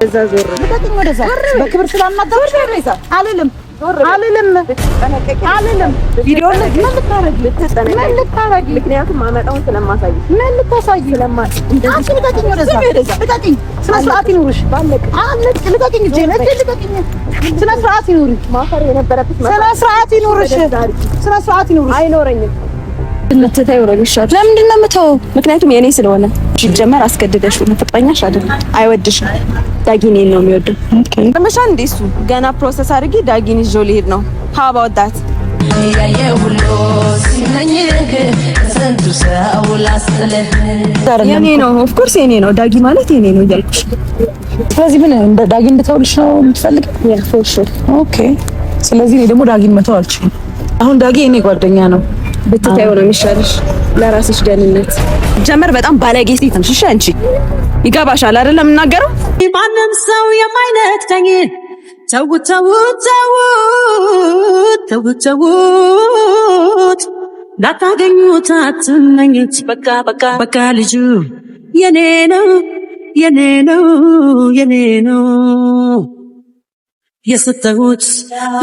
እዛ ዞር ልቀቅኝ፣ ወደዛ በክብር ስላናገርሽ አልልም። ቪዲዮ ላይ ምን ልታረግ? ምክንያቱም ማመጣውን ስለማሳይ ምን ልታሳይ? አንቺ ልቀቅኝ፣ ወደዛ ልቀቅኝ። ስነ ስርዓት ይኑርሽ። ልቀቅኝ፣ ልቀቅኝ። ስነ ስርዓት ይኑርሽ። ማፈር የነበረብሽ ስነ ስርዓት ይኑርሽ። ስነ ስርዓት ይኑርሽ። አይኖረኝም። ለምንድን ነው የምተወው? ምክንያቱም የኔ ስለሆነ ሲጀመር አስገድደሽ ነው። ፍቅረኛሽ አይደለም፣ አይወድሽም። ዳጊን ነው የሚወደው። ኦኬ ተመሻ እንደ እሱ ገና ፕሮሰስ አድርጊ። ዳጊን ይዤው ልሄድ ነው። how about that? የኔ ነው ኦፍ ኮርስ የኔ ነው። ዳጊ ማለት የኔ ነው እያልኩሽ። ስለዚህ ምን እንደ ዳጊ እንድተውልሽ ነው የምትፈልጊው? ያ ፎር ሹር። ኦኬ ስለዚህ እኔ ደግሞ ዳጊን መተው አልችልም። አሁን ዳጊ የኔ ጓደኛ ነው። ብትታየው ነው የሚሻልሽ ለራስሽ ደህንነት። ጀመር በጣም ባለጌ ሴት ነሽ። እሺ አንቺ ይገባሻል አይደለም የምናገረው? ማንም ሰው የማይነጥቀኝ ተውት ላታገኙት አትመኙት። በቃ ልጁ የኔ ነው የሰጠሁት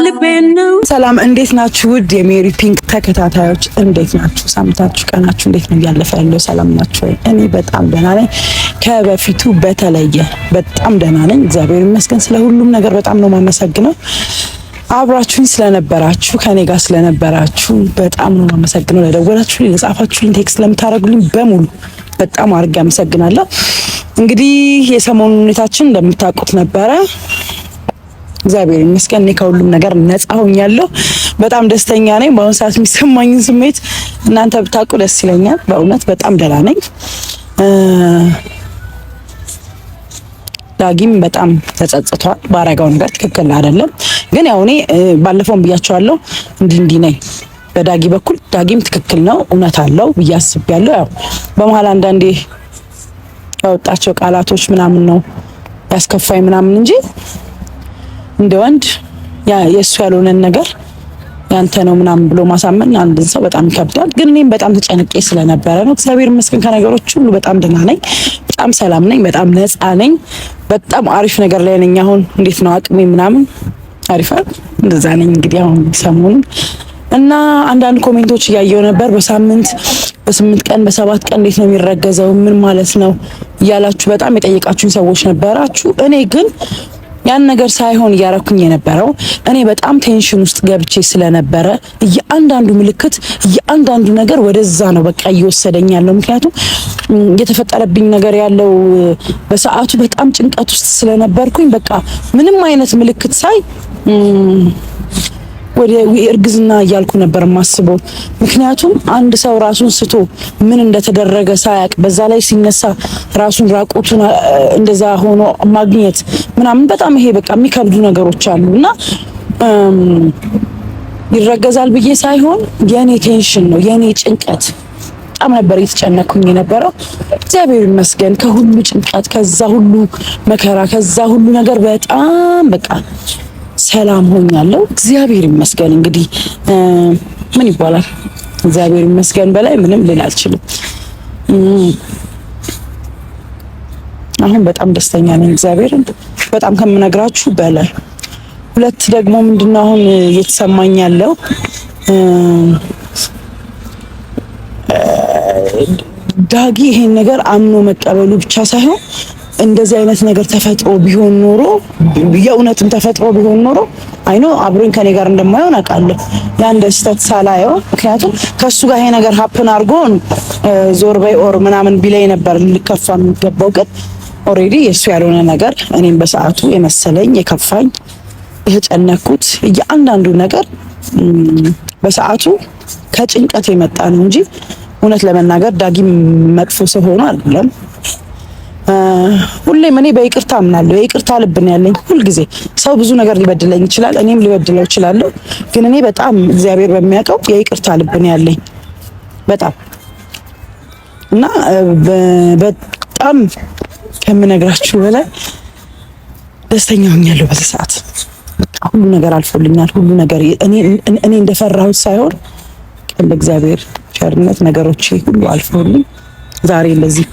ልቤን ነው። ሰላም እንዴት ናችሁ? ውድ የሜሪ ፒንክ ተከታታዮች እንዴት ናችሁ? ሳምንታችሁ ቀናችሁ እንዴት ነው እያለፈ ያለው? ሰላም ናችሁ? እኔ በጣም ደህና ነኝ። ከበፊቱ በተለየ በጣም ደህና ነኝ። እግዚአብሔር ይመስገን። ስለ ሁሉም ነገር በጣም ነው የማመሰግነው። አብራችሁኝ ስለነበራችሁ ከኔ ጋር ስለነበራችሁ በጣም ነው የማመሰግነው። ለደወላችሁልኝ፣ ለጻፋችሁልኝ፣ ቴክስት ለምታደርጉልኝ በሙሉ በጣም አድርጌ አመሰግናለሁ። እንግዲህ የሰሞኑን ሁኔታችን እንደምታውቁት ነበረ። እግዚአብሔር ይመስገን እኔ ከሁሉም ነገር ነፃ ሆኛለሁ። በጣም ደስተኛ ነኝ። በአሁኑ ሰዓት የሚሰማኝን ስሜት እናንተ ብታውቁ ደስ ይለኛል። በእውነት በጣም ደህና ነኝ። ዳጊም በጣም ተጸጽቷል። ባረጋው ነገር ትክክል አይደለም። ግን ያው እኔ ባለፈውም ብያቸዋለሁ እንዲህ ነኝ። በዳጊ በኩል ዳጊም ትክክል ነው፣ እውነት አለው ብዬ አስቤያለሁ። ያው በመሀል አንዳንዴ ያወጣቸው ቃላቶች ምናምን ነው ያስከፋኝ ምናምን እንጂ እንደ ወንድ የእሱ ያልሆነን ነገር ያንተ ነው ምናምን ብሎ ማሳመን አንድን ሰው በጣም ይከብዳል። ግን እኔም በጣም ተጨንቄ ስለነበረ ነው። እግዚአብሔር ይመስገን ከነገሮች ሁሉ በጣም ደህና ነኝ፣ በጣም ሰላም ነኝ፣ በጣም ነፃ ነኝ፣ በጣም አሪፍ ነገር ላይ ነኝ። አሁን እንዴት ነው አቅሜ ምናምን አሪፍ እንደዛ ነኝ። እንግዲህ አሁን ሰሞኑን እና አንዳንድ ኮሜንቶች እያየሁ ነበር። በሳምንት በ8 ቀን በ7 ቀን እንዴት ነው የሚረገዘው? ምን ማለት ነው እያላችሁ በጣም የጠየቃችሁኝ ሰዎች ነበራችሁ። እኔ ግን ያን ነገር ሳይሆን እያረኩኝ የነበረው እኔ በጣም ቴንሽን ውስጥ ገብቼ ስለነበረ እያንዳንዱ ምልክት እያንዳንዱ ነገር ወደዛ ነው በቃ እየወሰደኝ ያለው። ምክንያቱም የተፈጠረብኝ ነገር ያለው በሰዓቱ በጣም ጭንቀት ውስጥ ስለነበርኩኝ በቃ ምንም አይነት ምልክት ሳይ ወደ እርግዝና እያልኩ ነበር የማስበው። ምክንያቱም አንድ ሰው ራሱን ስቶ ምን እንደተደረገ ሳያቅ በዛ ላይ ሲነሳ ራሱን ራቁቱን እንደዛ ሆኖ ማግኘት ምናምን በጣም ይሄ በቃ የሚከብዱ ነገሮች አሉና ይረገዛል ብዬ ሳይሆን የኔ ቴንሽን ነው የኔ ጭንቀት በጣም ነበር የተጨነኩኝ የነበረው። እግዚአብሔር ይመስገን ከሁሉ ጭንቀት ከዛ ሁሉ መከራ ከዛ ሁሉ ነገር በጣም በቃ ሰላም ሆኛለሁ። እግዚአብሔር ይመስገን። እንግዲህ ምን ይባላል? እግዚአብሔር ይመስገን በላይ ምንም ልል አልችልም። አሁን በጣም ደስተኛ ነኝ። እግዚአብሔርን በጣም ከምነግራችሁ በላይ። ሁለት ደግሞ ምንድነው አሁን እየተሰማኝ ያለው ዳጊ ይሄን ነገር አምኖ መቀበሉ ብቻ ሳይሆን እንደዚህ አይነት ነገር ተፈጥሮ ቢሆን ኖሮ የእውነትም ተፈጥሮ ቢሆን ኖሮ አይኖ አብሮኝ ከኔ ጋር እንደማይሆን አውቃለሁ። ያን ደስተት ሳላየው ምክንያቱም ከሱ ጋር ይሄ ነገር ሀፕን አድርጎ ዞር በይ ኦር ምናምን ቢለኝ ነበር ልከፋ የሚገባው። ግን ኦሬዲ የሱ ያልሆነ ነገር እኔም በሰዓቱ የመሰለኝ የከፋኝ የተጨነኩት እያንዳንዱ ነገር በሰዓቱ ከጭንቀት የመጣ ነው እንጂ እውነት ለመናገር ዳጊ መጥፎ ሰው ሆኖ አይደለም። ሁሌም እኔ በይቅርታ አምናለሁ። የይቅርታ ልብ ነው ያለኝ። ሁል ጊዜ ሰው ብዙ ነገር ሊበድለኝ ይችላል፣ እኔም ሊበድለው እችላለሁ። ግን እኔ በጣም እግዚአብሔር በሚያውቀው የይቅርታ ልብ ነው ያለኝ በጣም እና በጣም ከምነግራችሁ በላይ ደስተኛ ሆኛለሁ በዚህ ሰዓት። ሁሉ ነገር አልፎልኛል። ሁሉ ነገር እኔ እንደፈራሁት ሳይሆን እንደ እግዚአብሔር ቸርነት ነገሮች ሁሉ አልፎልኝ ዛሬ እንደዚህ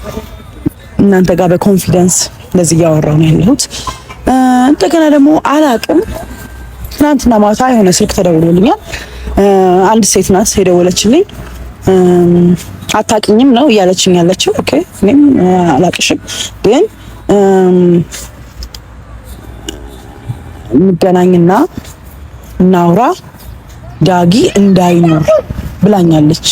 እናንተ ጋር በኮንፊደንስ እንደዚህ እያወራሁ ነው ያለሁት። እንደገና ደግሞ አላቅም ትናንትና ማታ የሆነ ስልክ ተደውሎልኛል። አንድ ሴት ናት የደወለችልኝ። አታውቂኝም ነው እያለችኝ ያለችው። ኦኬ እኔም አላቅሽም ግን እንገናኝና እናውራ ዳጊ እንዳይኖር ብላኛለች።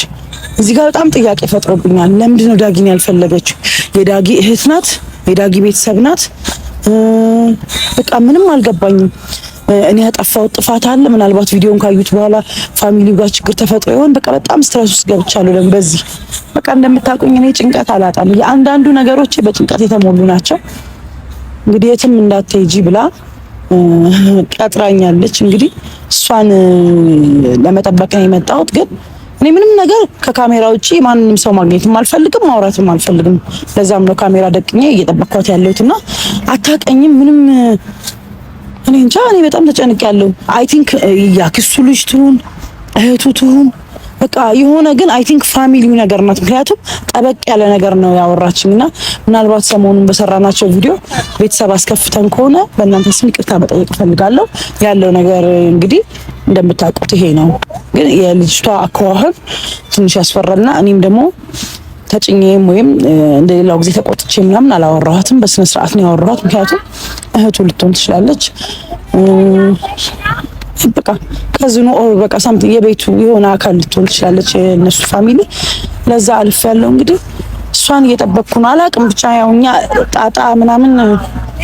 እዚህ ጋር በጣም ጥያቄ ፈጥሮብኛል። ለምንድን ነው ዳጊን ያልፈለገችው? የዳጊ እህት ናት፣ የዳጊ ቤተሰብ ናት። በቃ ምንም አልገባኝም። እኔ ያጠፋሁት ጥፋት አለ? ምናልባት ቪዲዮን ካዩት በኋላ ፋሚሊው ጋር ችግር ተፈጥሮ ይሆን? በቃ በጣም ስትረስ ውስጥ ገብቻለሁ። በዚህ በቃ እንደምታውቁኝ እኔ ጭንቀት አላጣም። የአንዳንዱ ነገሮች በጭንቀት የተሞሉ ናቸው። እንግዲህ የትም እንዳትሄጂ ብላ ቀጥራኛለች። እንግዲህ እሷን ለመጠበቅ ነው የመጣሁት። ግን እኔ ምንም ነገር ከካሜራ ውጪ ማንንም ሰው ማግኘትም አልፈልግም፣ ማውራትም አልፈልግም። ለዛም ነው ካሜራ ደቅኜ እየጠበቅኳት ያለሁትና አታውቀኝም ምንም። እኔ እንጃ፣ እኔ በጣም ተጨንቄያለሁ። አይ ቲንክ ያክሱ ልጅ ትሁን እህቱ ትሁን በቃ የሆነ ግን አይ ቲንክ ፋሚሊው ነገር ናት። ምክንያቱም ጠበቅ ያለ ነገር ነው ያወራችኝና ምናልባት ሰሞኑን በሰራናቸው ቪዲዮ ቤተሰብ አስከፍተን ከሆነ በእናንተ ስም ይቅርታ መጠየቅ እፈልጋለሁ። ያለው ነገር እንግዲህ እንደምታውቁት ይሄ ነው። ግን የልጅቷ አኳኋን ትንሽ ያስፈራልና እኔም ደግሞ ተጭኜም ወይም እንደሌላው ጊዜ ተቆጥቼ ምናምን አላወራኋትም። በስነ ስርዓት ነው ያወራኋት። ምክንያቱም እህቱ ልትሆን ትችላለች። በቃ ከዝኑ በቃ ሳምቲንግ የቤቱ የሆነ አካል ልትሆን ትችላለች የነሱ ፋሚሊ። ለዛ አልፍ ያለው እንግዲህ እሷን እየጠበቅኩ ነው። አላቅም ብቻ ያው እኛ ጣጣ ምናምን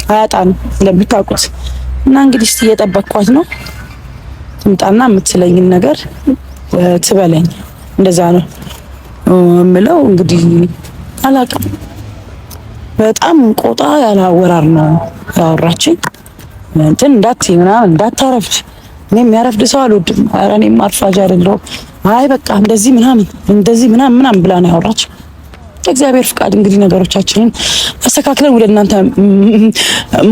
አያጣን ለምታውቁት እና እንግዲህ እስቲ እየጠበቅኳት ነው። ትምጣና የምትለኝን ነገር ትበለኝ። እንደዛ ነው እምለው። እንግዲህ አላቅም በጣም ቆጣ ያለ አወራር ነው ያወራችኝ። እንትን እንዳትዪ ምናምን እንዳታረፍድ፣ እኔ የሚያረፍድ ሰው አልወድም። ኧረ እኔም አርፋጅ አይደለሁም። አይ በቃ እንደዚህ ምናምን ብላ ነው ያወራች። እግዚአብሔር ፍቃድ እንግዲህ ነገሮቻችንን አስተካክለን ወደ እናንተ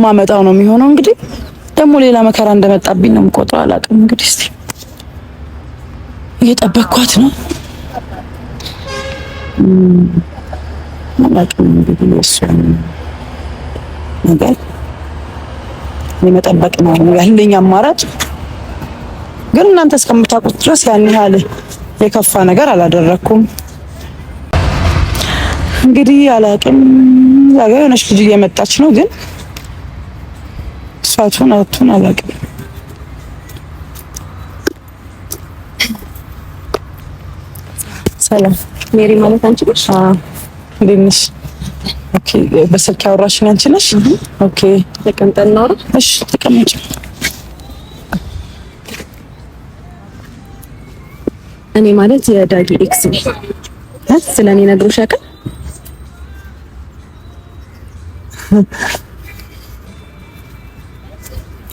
ማመጣው ነው የሚሆነው። እንግዲህ ደግሞ ሌላ መከራ እንደመጣብኝ ነው የምቆጥረው። አላውቅም እንግዲህ እስቲ እየጠበቅኳት ነው። አላውቅም እንግዲህ እሱን ነገር መጠበቅ ነው ያለኝ አማራጭ። ግን እናንተ እስከምታውቁት ድረስ ያን ያህል የከፋ ነገር አላደረኩም። እንግዲህ አላውቅም። ዛጋ የሆነች ልጅ እየመጣች ነው፣ ግን እሷቱን አላውቅም። ሰላም ሜሪ ማለት አንቺ ነሽ? እንዴት ነሽ? ኦኬ በስልክ ያወራሽኝ አንቺ ነሽ? ኦኬ ተቀምጠን ነው። እሺ ተቀመጪ። እኔ ማለት የዳጊ ኤክስ ነኝ። ስለኔ ነግሮሽ ያውቃል?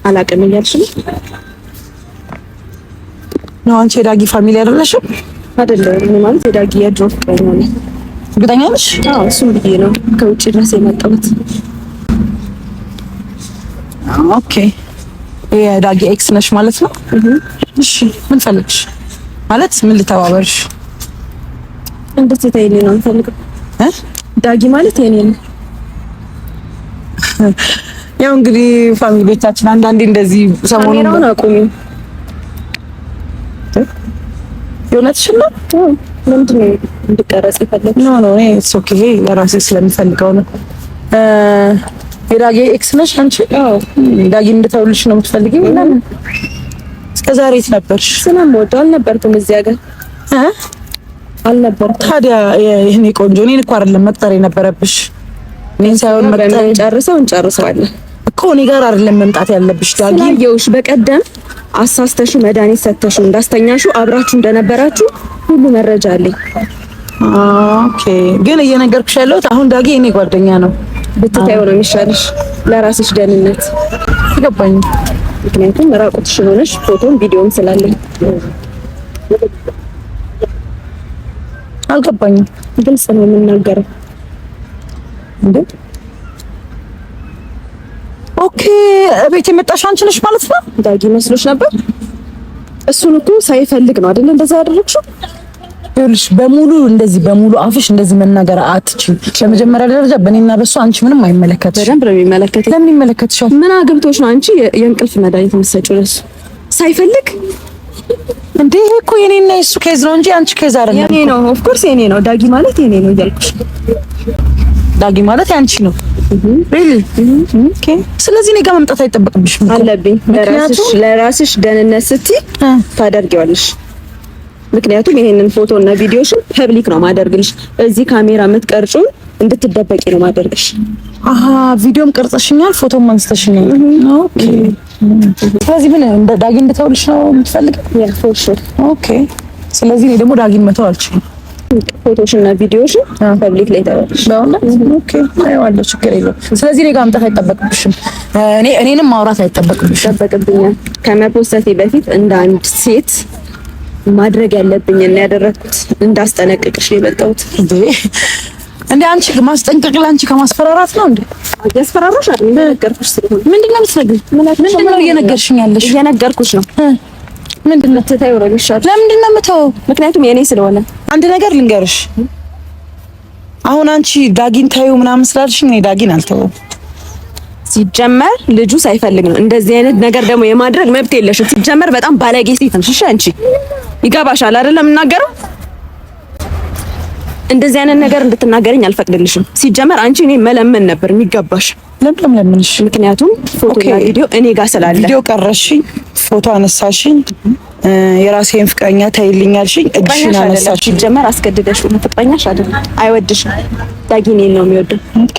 አላውቅም እያልሽ ነው? አንቺ የዳጊ ፋሚሊ አይደለሽም? አይደለም። እኔ ማለት የዳጊ የድሮ ፍቅረኛ ነኝ። እርግጠኛ ነሽ? አዎ እሱም ብዬ ነው ከውጭ ድረስ የመጣሁት። ኦኬ የዳጊ ኤክስ ነሽ ማለት ነው? እሺ ምን ፈልግሽ? ማለት ምን ልተባበርሽ? እንደዚህ ታይልኝ ነው የምፈልገው። ዳጊ ማለት የኔ ነው። ያው እንግዲህ ፋሚሊዎቻችን አንዳንዴ እንደዚህ ሰሞኑን ነው አቁሚ። የእውነትሽን ነው? ምንድን ነው እንድቀረጽ ይፈልግ? ኖ እኔ ኦኬ ለራሴ ስለምፈልገው ነው። የዳጊ ኤክስ ነሽ አንቺ? አዎ ዳጊ እንድተውልሽ ነው የምትፈልጊው? ለምን እስከዛሬ የት ነበርሽ? ስለምወደው አልነበርኩም እዚህ ሀገር አልነበርኩም። ታዲያ ይሄኔ ቆንጆ እኔን እኮ አይደለም መቅጠር የነበረብሽ። እኔን ሳይሆን መቅጠር እንጨርሰዋለን እኮ እኔ ጋር አይደለም መምጣት ያለብሽ። ዳጊ ስላየሁሽ በቀደም አሳስተሽ መድኃኒት ሰተሽ እንዳስተኛሹ አብራችሁ እንደነበራችሁ ሁሉ መረጃ አለኝ። ኦኬ ግን እየነገርኩሽ ያለሁት አሁን ዳጊ የኔ ጓደኛ ነው። ብትታዩ ነው የሚሻልሽ ለራስሽ ደህንነት። ይገባኝ። ምክንያቱም ራቁትሽን ሆነሽ ፎቶም ቪዲዮም ስላለኝ አልገባኝም። ግልጽ ነው የምናገረው እንዴ? ኦኬ ቤት የመጣሽ አንቺ ነሽ ማለት ነው? ዳጊ መስሎሽ ነበር? እሱን እኮ ሳይፈልግ ነው አይደል እንደዛ ያደረግሽው? ይኸውልሽ በሙሉ እንደዚህ በሙሉ አፍሽ እንደዚህ መናገር አትችይም። በመጀመሪያ ደረጃ በእኔና በሱ አንቺ ምንም አይመለከትሽ። በደንብ ነው የሚመለከትሽ። ለምን ይመለከትሻል? ምን አግብቶሽ ነው አንቺ የእንቅልፍ መድኃኒት የምትሰጪው ለሱ ሳይፈልግ? እንዴ ይሄ እኮ የኔና የሱ ኬዝ ነው እንጂ አንቺ ኬዝ አይደለም። የኔ ነው ኦፍ ኮርስ የኔ ነው። ዳጊ ማለት የኔ ነው እያልኩሽ። ዳጊ ማለት ያንቺ ነው። ኦኬ። ስለዚህ እኔ ጋር መምጣት አይጠበቅብሽም አለብኝ። ለራስሽ ደህንነት ስትይ ታደርጊዋለሽ። ምክንያቱም ይሄንን ፎቶ እና ቪዲዮሽን ፐብሊክ ነው ማደርግልሽ። እዚህ ካሜራ የምትቀርጩ እንድትደበቂ ነው ማደርግሽ። አሃ ቪዲዮም ቀርጸሽኛል፣ ፎቶም አንስተሽኛል። ኦኬ። ስለዚህ ምን እንደ ዳጊ እንድተውልሽ ነው የምትፈልገው? ያ ፎር ሹር። ኦኬ። ስለዚህ እኔ ደግሞ ዳጊን መተው አልችልም። ፎቶሽን እና ቪዲዮሽን ፐብሊክ ላይ ታደርግሽ። ኦኬ። አይዋለሁ፣ ችግር የለውም። ስለዚህ እኔ ጋር መምጣት አይጠበቅብሽም። እኔንም ማውራት አይጠበቅብሽም። ይጠበቅብኛል። ከመፖስተቴ በፊት እንደ አንድ ሴት ማድረግ ያለብኝ እና ያደረኩት እንዳስጠነቅቅሽ ነው የመጣሁት። እንዴ አንቺ ማስጠንቀቅ ላንቺ ከማስፈራራት ነው እንዴ? ያስፈራራሽ አይደል? እየነገርኩሽ ስለሆነ ምንድነው የምትነግሪኝ? ምንድነው እየነገርሽኝ ያለሽ? እየነገርኩሽ ነው። ምንድነው ትተይው ነው የሚሻለው? ለምንድነው የምተወው? ምክንያቱም የኔ ስለሆነ። አንድ ነገር ልንገርሽ፣ አሁን አንቺ ዳጊን ታዩ ምናምን ስላልሽኝ እኔ ዳጊን አልተወውም። ሲጀመር ልጁ ሳይፈልግ ነው። እንደዚህ አይነት ነገር ደግሞ የማድረግ መብት የለሽም። ሲጀመር በጣም ባለጌ ሴት ነሽ። እሺ አንቺ ይገባሻል አይደለም የምናገረው? እንደዚህ አይነት ነገር እንድትናገረኝ አልፈቅድልሽም። ሲጀመር አንቺ እኔ መለመን ነበር የሚገባሽ። ለምንሽ? ምክንያቱም ፎቶና ቪዲዮ እኔ ጋር ስላለ። ቪዲዮ ቀረሽኝ፣ ፎቶ አነሳሽኝ፣ የራሴን ፍቅረኛ ታይልኛልሽኝ፣ እጅሽን አነሳሽ። ሲጀመር አስገድደሽ ነው። ፍቅረኛሽ አይደለም፣ አይወድሽም። ዳጊ እኔን ነው የሚወደው። ኦኬ።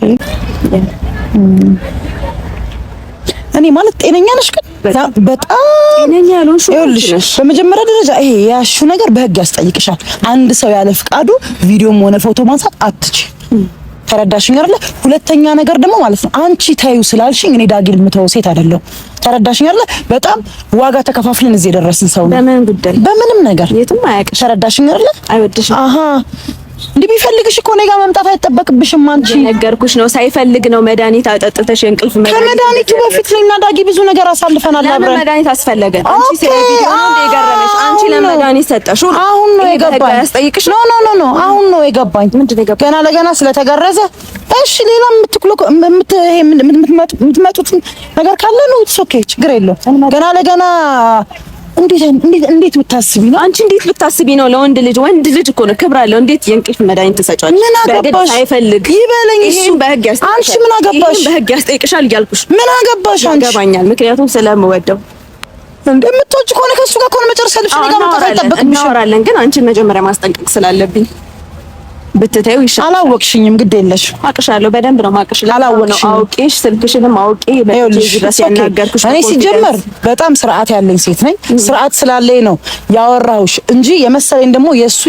እኔ ማለት ጤነኛ ነሽ? ግን በጣም ጤነኛ ያልሆንሽ ነሽ። በመጀመሪያ ደረጃ ይሄ ያሹ ነገር በህግ ያስጠይቅሻል። አንድ ሰው ያለ ፍቃዱ ቪዲዮም ሆነ ፎቶ ማንሳት አትችይም። ተረዳሽኝ አይደለ? ሁለተኛ ነገር ደግሞ ማለት ነው አንቺ ታዩ ስላልሽኝ እኔ ዳጊል ምተው ሴት አይደለሁ። ተረዳሽኝ አይደለ? በጣም ዋጋ ተከፋፍለን እዚህ የደረስን ሰው ነው። በምን ጉዳይ? በምንም ነገር የትም አያውቅሽ። ተረዳሽኝ አይደለ? አይወድሽም። አሃ እንዲህ ቢፈልግሽ እኮ እኔ ጋር መምጣት አይጠበቅብሽም። አንቺ ነገርኩሽ ነው። ሳይፈልግ ነው መድኃኒት አጠጥተሽ የእንቅልፍ መድኃኒት። ከመድኃኒቱ በፊት እኔና ዳጊ ብዙ ነገር አሳልፈናል አብረን። ለምን መድኃኒት አስፈለገ? አንቺ ስለዚህ ነው እንደ የገረመሽ። አንቺ ለምን መድኃኒት ሰጠሽው? አሁን ነው የገባኝ። ያስጠይቅሽ? ኖ አሁን ነው የገባኝ። ምንድን ነው የገባኝ? ገና ለገና ስለተገረዘ እሺ፣ ሌላ የምትመጡት ነገር ካለ ነው ኦኬ፣ ችግር የለውም። ገና ለገና እንዴት ብታስቢ ነው? አንቺ እንዴት ብታስቢ ነው? ለወንድ ልጅ ወንድ ልጅ እኮ ነው ክብር አለው። እንዴት የእንቅልፍ መድኃኒት ትሰጫለሽ? ምን አገባሽ? ሳይፈልግ ይበለኝ እሱ። ይሄን በህግ ያስጠይቅሻል። አንቺ ምን አገባሽ? ይሄን በህግ ያስጠይቅሻል እያልኩሽ። ምን አገባሽ አንቺ? ያገባኛል፣ ምክንያቱም ስለምወደው። እንደምትወጪ ከሆነ ከሱ ጋር ከሆነ መጨረሻ ልብሽ ጋር መጣጣ አይጠበቅብሽም። እናወራለን፣ ግን አንቺን መጀመሪያ ማስጠንቀቅ ስላለብኝ ብትተይው ይሻላል። አላወቅሽኝም፣ ግድ የለሽ። አውቅሻለሁ፣ በደንብ ነው የማውቅሽ። አላወቅሽኝም። አውቄሽ ስልክሽንም አውቄ በዚህ ድረስ ያናገርኩሽ። እኔ ሲጀመር በጣም ስርዓት ያለኝ ሴት ነኝ። ስርዓት ስላለኝ ነው ያወራሁሽ እንጂ የመሰለኝ ደግሞ የሱ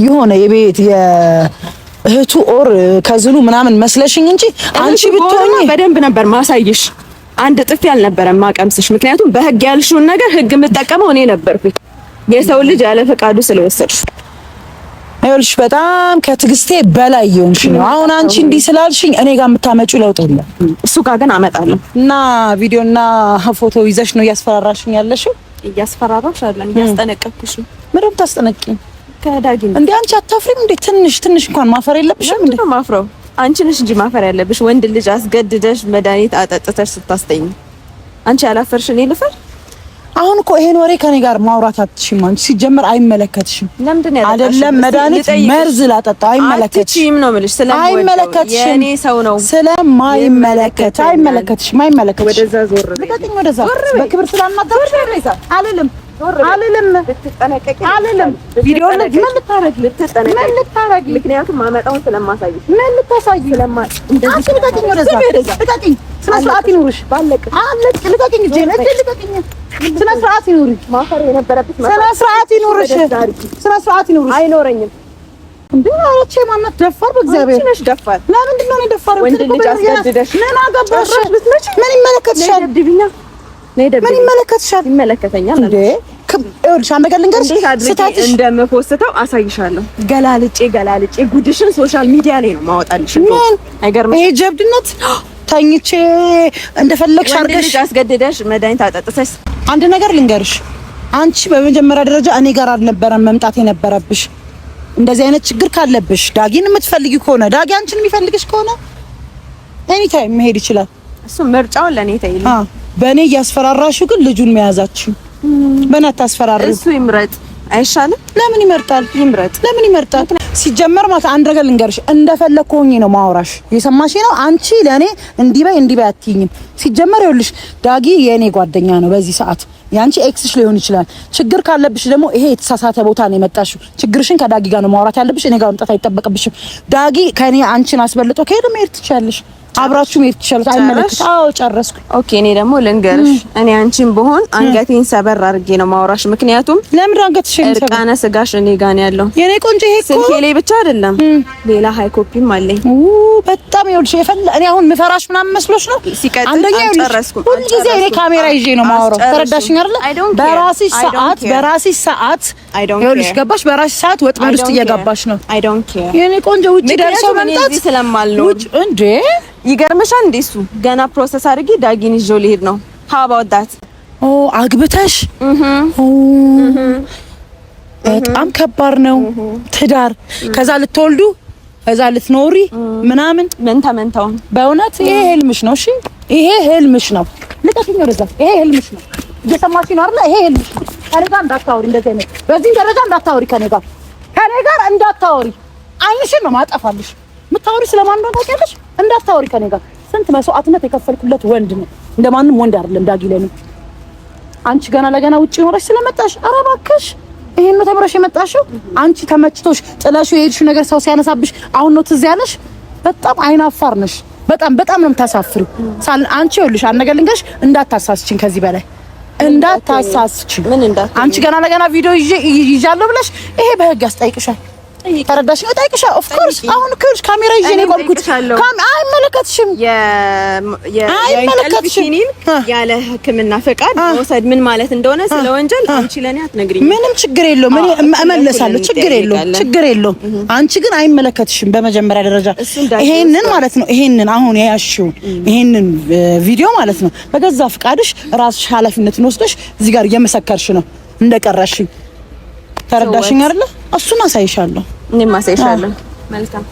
የሆነ የቤት የእህቱ ኦር ከዝሉ ምናምን መስለሽኝ እንጂ አንቺ ብትሆኚ በደንብ ነበር ማሳይሽ። አንድ ጥፊ አልነበረም ማቀምስሽ። ምክንያቱም በህግ ያልሽውን ነገር ህግ የምጠቀመው እኔ ነበርኩኝ። የሰው ልጅ ያለ ፈቃዱ ስለወሰድሽ ይኸውልሽ በጣም ከትግስቴ በላይ የሆንሽ ነው። አሁን አንቺ እንዲህ ስላልሽኝ እኔ ጋር የምታመጪው ለውጥ የለም። እሱ ጋር ግን አመጣለሁ። እና ቪዲዮና ፎቶ ይዘሽ ነው እያስፈራራሽኝ ያለሽው? እያስፈራራሽ አይደለም፣ እያስጠነቀቅኩሽ ነው። ምንም ታስጠነቅኝ ከዳጊ እንዴ? አንቺ አታፍሪም እንዴ? ትንሽ እንኳን ማፈር የለብሽም እንዴ? ማፍረው አንቺ ነሽ እንጂ ማፈር ያለብሽ። ወንድ ልጅ አስገድደሽ መድኃኒት አጠጥተሽ ስታስተኝ አንቺ ያላፈርሽ እኔ ልፈር? አሁን እኮ ይሄን ወሬ ከኔ ጋር ማውራት አትችይም። አንቺ ሲጀመር አይመለከትሽም። ለምንድን ነው አይደለም መድኃኒት መርዝ ላጠጣ አይመለከትሽም ነው የምልሽ። አይመለከትሽም። የኔ ሰው ነው ስለማይመለከት አይመለከትሽም። አይመለከትሽም። ወደዛ ዞር ልቀቅኝ። ወደዛ በክብር ስላናገርሽ አልልም። ቪዲዮ ምን ልታረጊ? ምክንያቱም ማመጣውን ስለማሳይሽ። ምን ልታሳይ? አንቺ ልቀቅኝ። ወደዛ ልቀቅኝ። ስነ ስርዓት ይኑርሽ። ባለቅ ልቀቅኝ። ልቀቅኝ። ስነ ስርዓት ይኑርሽ። ማፈር የነበረብሽ ስነ ስርዓት ይኑርሽ። ስነ ስርዓት ይኑርሽ። አይኖረኝም እንዴ? አረቼ ማናት ደፋር? በእግዚአብሔር አንቺ ነሽ ደፋር። ለምንድን ነው ደፋር? ወንድ ልጅ አስገድደሽ ምን አገባሽ? ምን ይመለከትሻል? ምን ይመለከትሻል? ይመለከተኛል እንዴ? ይኸውልሽ አንድ ነገር ልንገርሽ፣ ስታትሽ እንደምፖስተው አሳይሻለሁ። ገላልጬ ጉድሽን ሶሻል ሚዲያ ላይ ነው ማወጣልሽ። አይገርምሽ? ይሄ ጀብድነት ተኝቼ እንደፈለግሽ አድርገሽ ልጅ አስገድደሽ መድኃኒት አጠጥተሽ። አንድ ነገር ልንገርሽ፣ አንቺ በመጀመሪያ ደረጃ እኔ ጋር አልነበረም መምጣት የነበረብሽ። እንደዚህ አይነት ችግር ካለብሽ ዳጊን የምትፈልጊ ከሆነ ዳጊ አንቺን የሚፈልግሽ ከሆነ ኤኒ ታይም መሄድ ይችላል። እሱ ምርጫውን ለኔ ተይልኝ። በእኔ እያስፈራራሽው ግን ልጁን መያዛችሁ በእኔ አታስፈራሪው። እሱ ይምረጥ አይሻልም? ለምን ይመርጣል? ይምረጥ። ለምን ይመርጣል? ሲጀመር ማለት አንድ ነገር ልንገርሽ፣ እንደፈለኩ ሆኜ ነው ማውራሽ። የሰማሽ ነው። አንቺ ለኔ እንዲህ በይ አትይኝም። ሲጀመር ይኸውልሽ ዳጊ የኔ ጓደኛ ነው። በዚህ ሰዓት ያንቺ ኤክስሽ ሊሆን ይችላል። ችግር ካለብሽ ደግሞ ይሄ የተሳሳተ ቦታ ነው የመጣሽው። ችግርሽን ከዳጊ ጋር ነው ማውራት ያለብሽ። እኔ ጋር መምጣት አይጠበቅብሽም። ዳጊ ከኔ አንቺን አስበልጦ ከሄደ መሄድ ትችያለሽ። አብራችሁ መሄድ ትችላልሽ። አይመለከትሽ። አዎ ጨረስኩ። ኦኬ እኔ ደግሞ ልንገርሽ፣ እኔ አንቺን ብሆን አንገቴን ሰበር አድርጌ ነው ማውራሽ። ምክንያቱም ለምን አንገትሽን ሰበር? እርቃነ ስጋሽ እኔ ጋር ነው ያለው የኔ ቆንጆ። ይሄ እኮ ስልኬ ላይ ብቻ አይደለም ሌላ ሃይ ኮፒም አለኝ። በጣም ይኸውልሽ፣ እኔ አሁን ምፈራሽ ምናምን መስሎሽ ነው? አንደኛ ይኸውልሽ፣ ሁሉ ጊዜ እኔ ካሜራ ይዤ ነው ማውራው። ተረዳሽኝ አይደል? በራስሽ ሰዓት ይኸውልሽ፣ ገባሽ? በራስሽ ሰዓት ወጥመድ ውስጥ እየገባሽ ነው። አይ ዶንት ኬር የኔ ቆንጆ። ውጪ ደርሰው መምጣት ስለማልኖር እንዴ ይገርምሻል። እንደሱ ገና ፕሮሰስ አድርጌ ዳጊን ይዤው ልሄድ ነው። how about that? አግብተሽ በጣም ከባድ ነው ትዳር። ከዛ ልትወልዱ ከዛ ልትኖሪ ምናምን መንታው በእውነት ይሄ ህልምሽ ነው። እሺ ይሄ ህልምሽ ነው። ልቀቂኝ ወደዛ። ይሄ ህልምሽ ነው። እየሰማሽኝ ነው አይደል? ይሄ ህልምሽ ነው። ከኔ ጋር እንዳታወሪ። እንደዚህ ነው። በዚህ ደረጃ እንዳታወሪ። ከኔ ጋር እንዳታወሪ። አይንሽን ነው ማጠፋልሽ። የምታወሪ ስለማን ነው ታውቂያለሽ? እንዳታወሪ ከኔ ጋር። ስንት መስዋዕትነት የከፈልኩለት ወንድ ነው። እንደማንም ወንድ አይደለም ዳጊ ላይ ነው። አንቺ ገና ለገና ውጪ ኖረሽ ስለመጣሽ ኧረ እባክሽ ይሄን ነው ተብረሽ የመጣሽው። አንቺ ተመችቶሽ ጥለሽው የሄድሽው ነገር ሰው ሲያነሳብሽ አሁን ነው ትዝ ያለሽ። በጣም አይናፋር ነሽ። በጣም ነው የምታሳፍሪው። አንቺ ይኸውልሽ አንድ ነገር ልንገርሽ፣ እንዳታሳስችኝ ከዚህ በላይ እንዳታሳስችኝ። አንቺ ገና ለገና ቪዲዮ ይዣለሁ ብለሽ ይሄ በህግ ያስጠይቅሻል። ተረዳሽ ነው? ጠይቅሻ ኦፍ ኮርስ። አሁን እኮ ካሜራ ይዤ ነው ቆምኩት። አይመለከትሽም። አይመለከትሽም። ያለ ሕክምና ፈቃድ መውሰድ ምን ማለት እንደሆነ ስለ ወንጀል አንቺ ለኔ አትነግሪኝ። ምንም ችግር የለውም። እኔ እመለሳለሁ። ችግር የለውም። አንቺ ግን አይመለከትሽም። በመጀመሪያ ደረጃ ይሄንን ማለት ነው አሁን ያያሽው ይሄንን ቪዲዮ ማለት ነው በገዛ ፍቃድሽ ራስሽ ኃላፊነትን ወስደሽ እዚህ ጋር እየመሰከርሽ ነው እንደቀረሽኝ። ተረዳሽኝ አይደለ? እሱን አሳይሻለሁ። እኔም አሳይሻለሁ። መልካም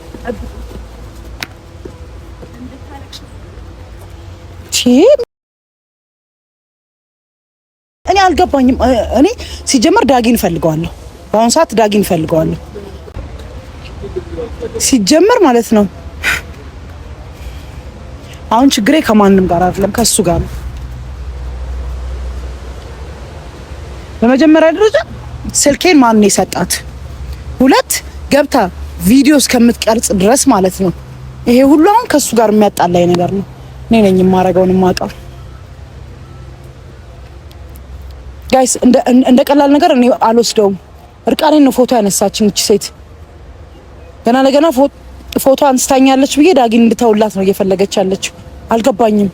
እኔ አልገባኝም። እኔ ሲጀመር ዳጊን እፈልገዋለሁ። በአሁኑ ሰዓት ዳጊን እፈልገዋለሁ ሲጀመር ማለት ነው። አሁን ችግሬ ከማንም ጋር አይደለም ከሱ ጋር ነው። በመጀመሪያ ደረጃ ስልኬን ማን ነው የሰጣት? ሁለት ገብታ ቪዲዮ እስከምትቀርጽ ድረስ ማለት ነው። ይሄ ሁሉ አሁን ከሱ ጋር የሚያጣላኝ ነገር ነው። እኔ ነኝ የማረገውን የማውቀው። ጋይስ እንደ ቀላል ነገር እኔ አልወስደውም። እርቃኔን ነው ፎቶ ያነሳችኝ እቺ ሴት። ገና ለገና ፎቶ አንስታኛለች ብዬ ዳጊን እንድተውላት ነው እየፈለገች ያለችው። አልገባኝም።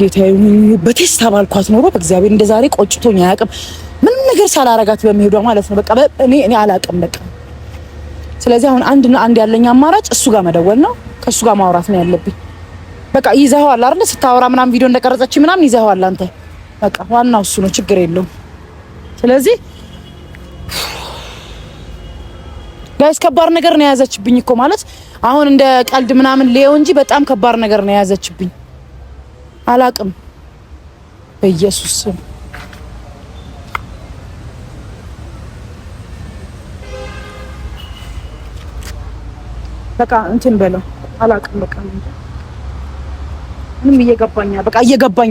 ጌታዬ በቴስታ ባልኳት ኖሮ በእግዚአብሔር እንደዛሬ ቆጭቶኝ አያውቅም። ምንም ነገር ሳላረጋት በሚሄዷ ማለት ነው። በቃ እኔ አላውቅም በቃ። ስለዚህ አሁን አንድ ያለኝ አማራጭ እሱ ጋር መደወል ነው። ከሱ ጋር ማውራት ነው ያለብኝ። በቃ ይዘኸዋል አይደል? ስታወራ ምናምን ቪዲዮ እንደቀረጸች ምናምን ይዘኸዋል አንተ። በቃ ዋናው እሱ ነው። ችግር የለውም። ስለዚህ ጋይስ ከባድ ነገር ነው የያዘችብኝ እኮ ማለት አሁን እንደ ቀልድ ምናምን ሊየው እንጂ በጣም ከባድ ነገር ነው የያዘችብኝ። አላቅም በኢየሱስ ስም በቃ እንትን በለው። አላቅም በቃ ምንም እየገባኝ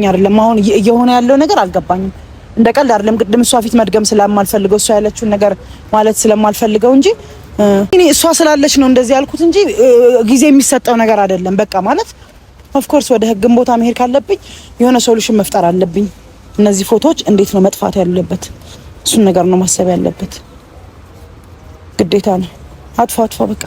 አይደለም። አሁን እየሆነ ያለው ነገር አልገባኝም። እንደ ቀልድ አይደለም። ቅድም እሷ ፊት መድገም ስለማልፈልገው እሷ ያለችውን ነገር ማለት ስለማልፈልገው እንጂ እኔ እሷ ስላለች ነው እንደዚህ ያልኩት እንጂ ጊዜ የሚሰጠው ነገር አይደለም። በቃ ማለት ኦፍ ኮርስ ወደ ህግም ቦታ መሄድ ካለብኝ የሆነ ሶሉሽን መፍጠር አለብኝ። እነዚህ ፎቶዎች እንዴት ነው መጥፋት ያለበት? እሱን ነገር ነው ማሰብ ያለበት። ግዴታ ነው። አጥፋ በቃ